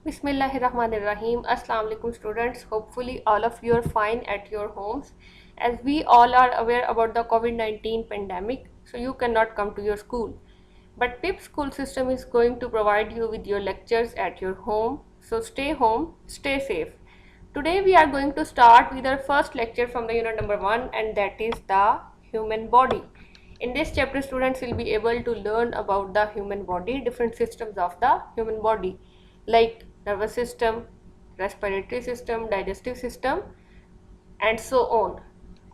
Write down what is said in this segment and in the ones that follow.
Bismillahirrahmanirrahim. Assalamu alaikum students. Hopefully all of you are fine at your homes. As we all are aware about the COVID-19 pandemic, so you cannot come to your school. But PIP school system is going to provide you with your lectures at your home. So stay home, stay safe. Today we are going to start with our first lecture from the unit number 1, and that is the human body. In this chapter, students will be able to learn about the human body, different systems of the human body like nervous system, respiratory system, digestive system, and so on.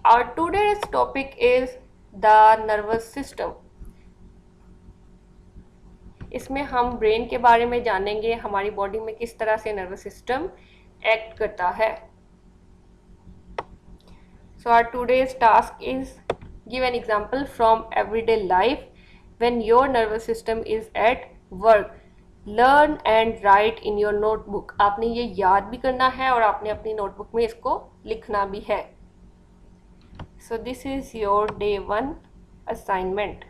Our today's topic is the nervous system. इसमें हम brain के बारे में जानेंगे, हमारी body में किस तरह से नर्वस सिस्टम एक्ट करता है. So our today's task is give an example from everyday life when your nervous system is at work. Learn and right in your notebook. आपने ये याद भी करना है और आपने अपनी नोटबुक में इसको लिखना भी है. So this is your day 1 assignment.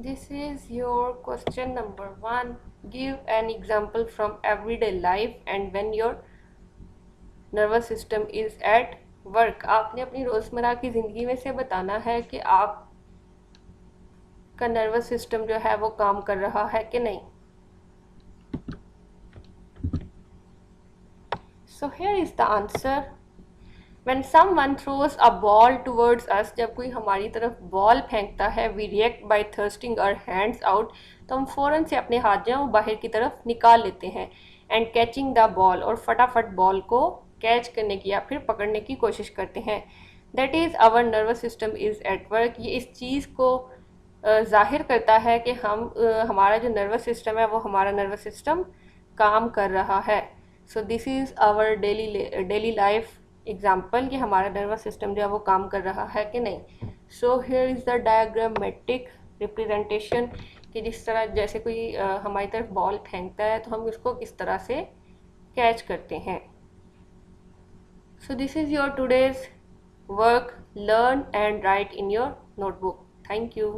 This is your question number 1. Give an example from everyday life and when your nervous system is at work. आपने अपनी रोज़मर्रा की ज़िंदगी में से बताना है कि आप का नर्वस सिस्टम जो है वो काम कर रहा है कि नहीं. So here is the answer. When someone throws a ball towards us, जब कोई हमारी तरफ बॉल फेंकता है, we react by thrusting our hands out, तो हम फ़ौरन से अपने हाथ जो हैं वो बाहर की तरफ निकाल लेते हैं. एंड कैचिंग द बॉल, और फटाफट बॉल को कैच करने की या फिर पकड़ने की कोशिश करते हैं. That is our nervous system is at work. ये इस चीज़ को ज़ाहिर करता है कि हमारा जो नर्वस सिस्टम है वो हमारा नर्वस सिस्टम काम कर रहा है. So this is our daily life example कि हमारा नर्वस सिस्टम जो है वो काम कर रहा है कि नहीं. So here is the diagrammatic representation कि जिस तरह जैसे कोई हमारी तरफ बॉल फेंकता है तो हम इसको किस तरह से कैच करते हैं. सो this is your today's work. Learn and right in your notebook. Thank you.